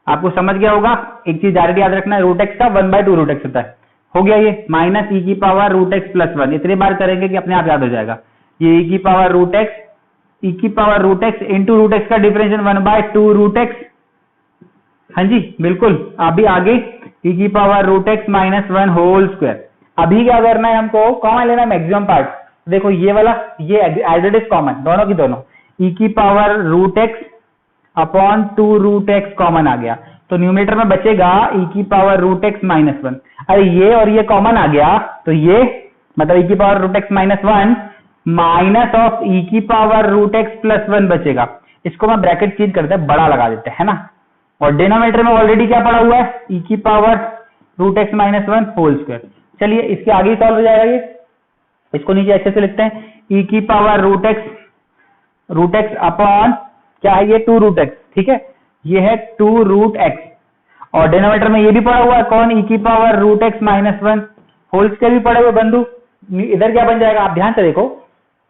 आपको समझ गया होगा। एक चीज डायरेक्ट याद रखना है, रूट एक्स का one by two root x होता है, हो गया ये, माइनस e की power root x plus one, इतनी बार करेंगे कि अपने आप याद हो जाएगा। ये e की power root x into root x का differentiation one by two root x, हाँ जी बिल्कुल। अभी आगे e की power root x minus one whole square. अभी क्या करना है हमको, कॉमन लेना है मैक्सिमम पार्ट, देखो ये वाला, ये एज इट इज कॉमन, दोनों की दोनों, e की power root x upon two root x common आ गया, तो न्यूमरेटर में बचेगा e की power root x minus one. अरे ये और ये कॉमन आ गया, तो ये मतलब e की power root x minus one minus of e की power root x plus one बचेगा। इसको मैं ब्रैकेट चेंज करते हैं, बड़ा लगा देते हैं ना, और डिनोमिनेटर में ऑलरेडी क्या पड़ा हुआ है, e की power root x minus one whole square. चलिए इसके आगे सॉल्व हो जाएगा ये, इसको नीचे अच्छे से लिखते हैं, e की पावर रूट एक्स अपॉन क्या है ये, टू रूट एक्स, ठीक है, ये है टू रूट एक्स, और डिनोमिनेटर में ये भी पड़ा हुआ है कौन, e की power root x minus one whole square भी पड़े हुए बंधु। इधर क्या बन जाएगा, आप ध्यान से देखो,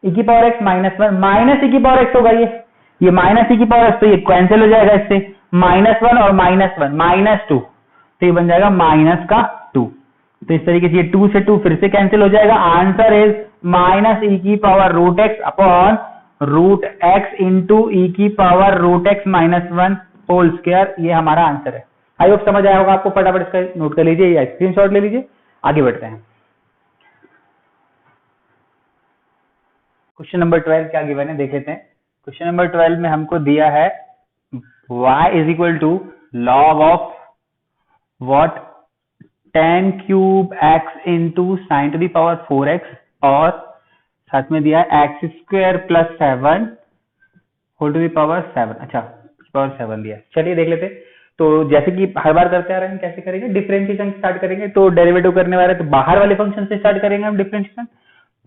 e की power x minus one minus e की पावर एक्स होगा, ये माइनस e की पावर एक्स, तो ये कैंसिल हो जाएगा इससे, माइनस वन और माइनस वन माइनस टू, तो ये बन जाएगा माइनस का टू, तो इस तरीके से ये टू से टू फिर से कैंसिल हो जाएगा। आंसर इज माइनस e की power root x upon root x into e की power root x minus one whole square, ये हमारा आंसर है। आई होप समझ आया होगा आपको, फटाफट इसका नोट कर लीजिए या स्क्रीनशॉट ले लीजिए, आगे बढ़ते हैं। क्वेश्चन नंबर 12 क्या गिवन है देख लेते हैं। क्वेश्चन नंबर 12 में हमको दिया है y is equal to log of what, tan cube x into sine to the power 4x, और साथ में दिया है x square plus seven whole to the power seven, अच्छा पावर सेवन दिया। चलिए देख लेते, तो जैसे कि हर बार करते आ रहे हैं, कैसे करेंगे, डिफरेंशिएशन स्टार्ट करेंगे, तो डेरिवेटिव करने वाले तो बाहर वाले फंक्शन से स्टार्ट करेंगे हम डिफरेंशिएशन।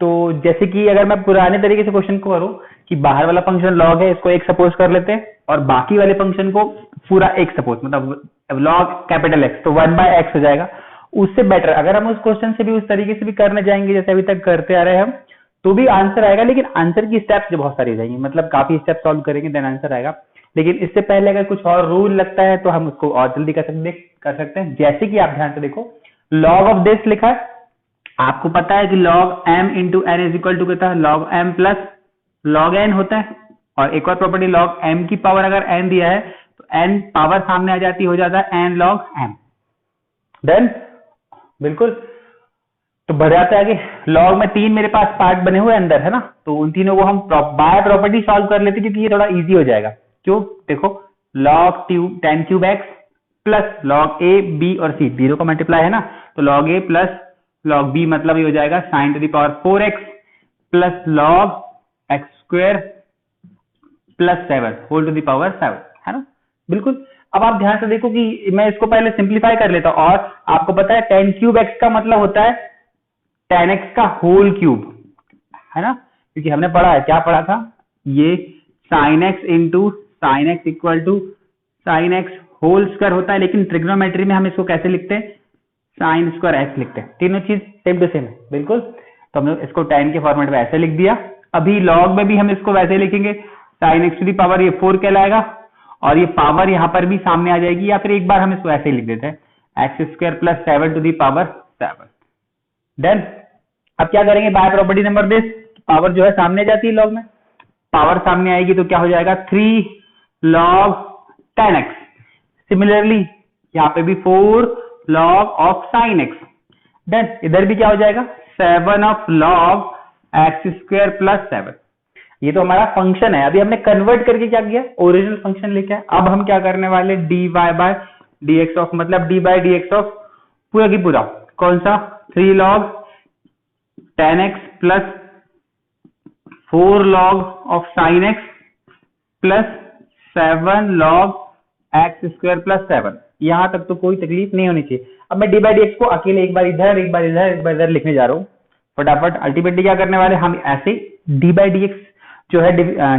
तो जैसे कि अगर मैं पुराने तरीके से क्वेश्चन को करूं कि बाहर वाला फंक्शन लॉग है, इसको एक सपोज कर लेते हैं, और बाकी वाले फंक्शन को पूरा एक सपोज, मतलब लॉग कैपिटल एक्स, तो वन बाय एक्स हो जाएगा। उससे बेटर अगर हम उस क्वेश्चन से भी उस तरीके से भी करने जाएंगे जैसे अभी तक करते आ रहे हैं हम, तो भी आंसर आएगा, लेकिन आंसर की स्टेप्स बहुत सारी हो जाएंगी, मतलब काफी स्टेप सॉल्व करेंगे देन आंसर आएगा। लेकिन इससे पहले अगर कुछ और रूल लगता है तो हम उसको और जल्दी कर सकते हैं। जैसे कि आप ध्यान से देखो, लॉग ऑफ दिस लिखा है, आपको पता है कि log m into n is equal to कितना है, log m plus log n होता है। और एक और प्रॉपर्टी, लॉग m की पावर अगर n दिया है तो n पावर सामने आ जाती, हो जाता है n log m। देन बिल्कुल, तो बढ़ जाता है आगे। लॉग में तीन मेरे पास पार्ट बने हुए अंदर है ना, तो उन तीनों को हम बाय प्रॉपर्टी सॉल्व कर लेते, क्योंकि ये थोड़ा इजी हो जाएगा। क्यों, देखो log tan cube x plus log a b और c, जीरो का मल्टीप्लाई है ना, तो log a plus log b मतलब ये हो जाएगा sine to the power 4x plus log x square plus 7 whole to the power 7, है ना, बिल्कुल। अब आप ध्यान से देखो कि मैं इसको पहले सिंप्लीफाई कर लेता हूं, और आपको पता है tan क्यूब x का मतलब होता है tan x का होल क्यूब, है ना, क्योंकि हमने पढ़ा है, क्या पढ़ा था, ये sin x into sine x equal to sine x whole square होता है, लेकिन ट्रिग्नोमेट्री में हम इसको कैसे लिखते हैं, साइन स्क्वायर एक्स लिखते हैं। तीनों चीज सेम टू सेम है, बिल्कुल। तो हमने इसको tan के फॉर्मेट में ऐसे लिख दिया। अभी log में भी हम इसको वैसे लिखेंगे, sin x to the power ये 4 कहलाएगा, और ये पावर यहाँ पर भी सामने आ जाएगी, या फिर एक बार हम इसको ऐसे ही लिख देते हैं, x square plus 7 to the power 7। Then अब क्या करेंगे, by property number this, power जो है सामने जाती है लॉग में, पावर सामने आएगी तो क्या हो जाएगा 3 log 10x। सिमिलरली यहाँ पे भी 4 log of sin x। Then इधर भी क्या हो जाएगा 7 of log x square plus 7। ये तो हमारा फंक्शन है, अभी हमने कन्वर्ट करके क्या किया, ओरिजिनल फंक्शन लेके आए। अब हम क्या करने वाले, dy बाय dx ऑफ, मतलब d बाय dx ऑफ पूरा की पूरा कौन सा 3 log 10x plus 4 log of sin x plus 7 log x square plus 7। यहां तक तो कोई तकलीफ नहीं होनी चाहिए। अब मैं d बाई dx को अकेले एक बार इधर एक बार इधर एक बार इधर लिखने जा रहा हूं फटाफट। अल्टीमेटली क्या करने वाले हम, ऐसे d बाई dx जो है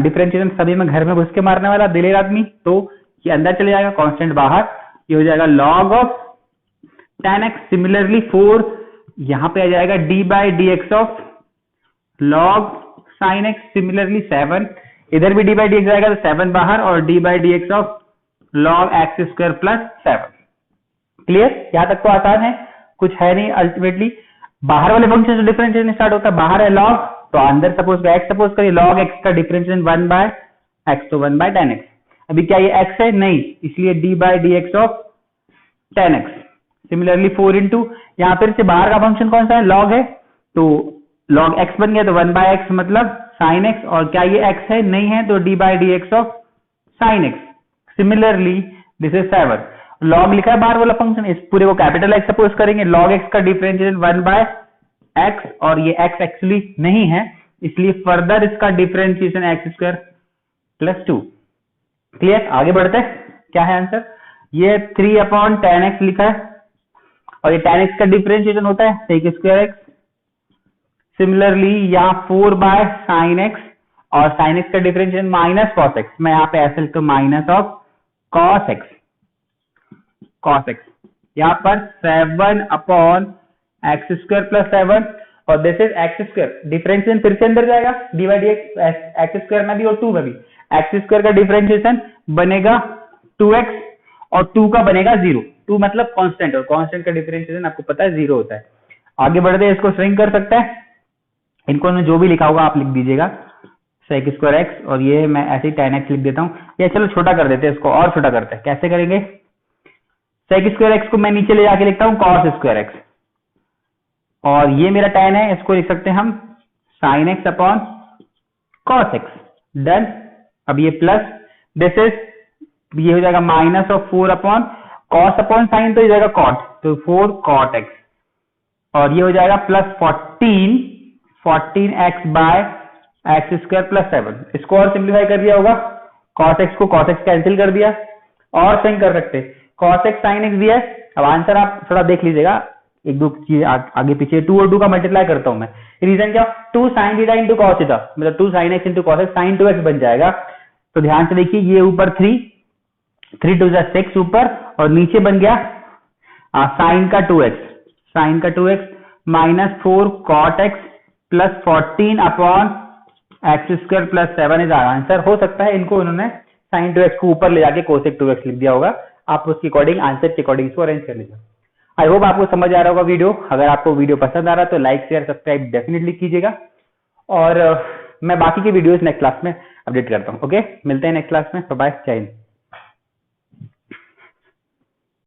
डिफरेंशिएशन सभी में घर में घुस के मारने वाला दिलेर आदमी, तो ये अंदर चले जाएगा, कांस्टेंट बाहर, ये हो जाएगा log ऑफ 10x। सिमिलरली 4 यहां पे आ जाएगा d by dx of log sin x। Similarly 7 इधर भी d बाई dx जाएगा तो 7 बाहर, और d by dx of log x square plus 7। Clear, यहां तक तो आसान है, कुछ है नहीं। अल्टीमेटली बाहर वाले फंक्शन से डिफरेंशिएशन स्टार्ट होता है, बाहर है log तो अंदर सपोज x, सपोज करिए log x का डिफरेंशिएशन 1 बाय x, तो 1 बाय 10x। अभी क्या ये x है, नहीं, इसलिए d by dx of 10x। Similarly 4 into, यहाँ फिर से बाहर का फंक्शन कौन सा है, log है, तो log x बन गया तो 1 बाय x मतलब sin x, और क्या ये x है, नहीं है, तो d by dx of sin x। Similarly this is 7, log लिखा है बाहर वाला फंक्शन, इस पूरे को कैपिटल X सपोज करेंगे, log x का डिफरेंशिएशन 1 बाय x, और ये x एक्चुअली नहीं है, इसलिए फर्दर इसका differentiation x square plus 2। Clear, आगे बढ़ते हैं, क्या है आंसर, ये 3/10x लिखा है, और ये tan x का डिफरेंशिएशन होता है sec स्क्वायर x। सिमिलरली यहाँ 4 बाय sin x, और sin x का डिफरेंशिएशन माइनस cos x, मैं यहाँ पे ऐसे लिखता हूँ माइनस ऑफ cos x, यहाँ पर 7/x स्क्वायर प्लस 7, और this is x square, differentiation फिर से अंदर जाएगा dy by dx x square में भी और 2 में भी, x स्क्वायर का डिफरेंशिएशन बनेगा 2x, और 2 का बनेगा 0, 2 मतलब कांस्टेंट, और कांस्टेंट का डिफरेंशिएशन आपको पता है 0 होता है। आगे बढ़ते हैं, इसको श्रिंक कर सकते हैं, इनको मैं जो भी लिखा होगा आप लिख दीजिएगा sec स्क्वायर x, और ये मैं ऐसे ही tan x लिख देता हूँ, या चलो छोटा कर देते हैं, इसको और छोटा करते हैं। कैसे करेंगे, sec स्क्वायर x को मैं नीचे ले जाके लिखता हूँ cos स्क्वायर x, और ये मेरा tan है, इसको लिख सकते हैं हम sin x upon cos x। Done, अब ये प्लस, दिस इज, ये हो जाएगा minus of 4 upon cos upon sin, तो ये जाएगा cot, तो 4 cot x, और ये हो जाएगा plus 14x by x square plus 7। इसको और सिंप्लीफाई कर दिया होगा, cos x को cos x कैंसिल कर दिया, और सिंक कर सकते, cos x sin x दिया है। अब आंसर आप थोड़ा देख लीजिएगा, एक दो चीज आगे पीछे, 2 और 2 का मल्टीप्लाई करता हूं मैं, रीजन क्या, 2 sin theta into cos theta, मतलब 2 sin x into cos x, sin 2x बन जाएगा। तो ध्यान से देखिए, ये ऊपर 3 2 6 ऊपर, और नीचे बन गया sin का 2x minus 4 cot x plus 14 upon x square plus 7 is answer. हो सकता है इनको उन्होंने sin 2x को ऊपर ले जाके cosec 2x लिख दिया होगा, आप उसके अकॉर्डिंग आंसर के अकॉर्डिंग इसको अरेंज कर लीजिए। आई होप आपको समझ आ रहा होगा वीडियो। अगर आपको वीडियो पसंद आ रहा है तो लाइक शेयर सब्सक्राइब डेफिनेटली कीजिएगा, और मैं बाकी के वीडियोस नेक्स्ट क्लास में अपडेट करता हूँ। ओके, मिलते हैं नेक्स्ट क्लास में, बाय, जय हिंद।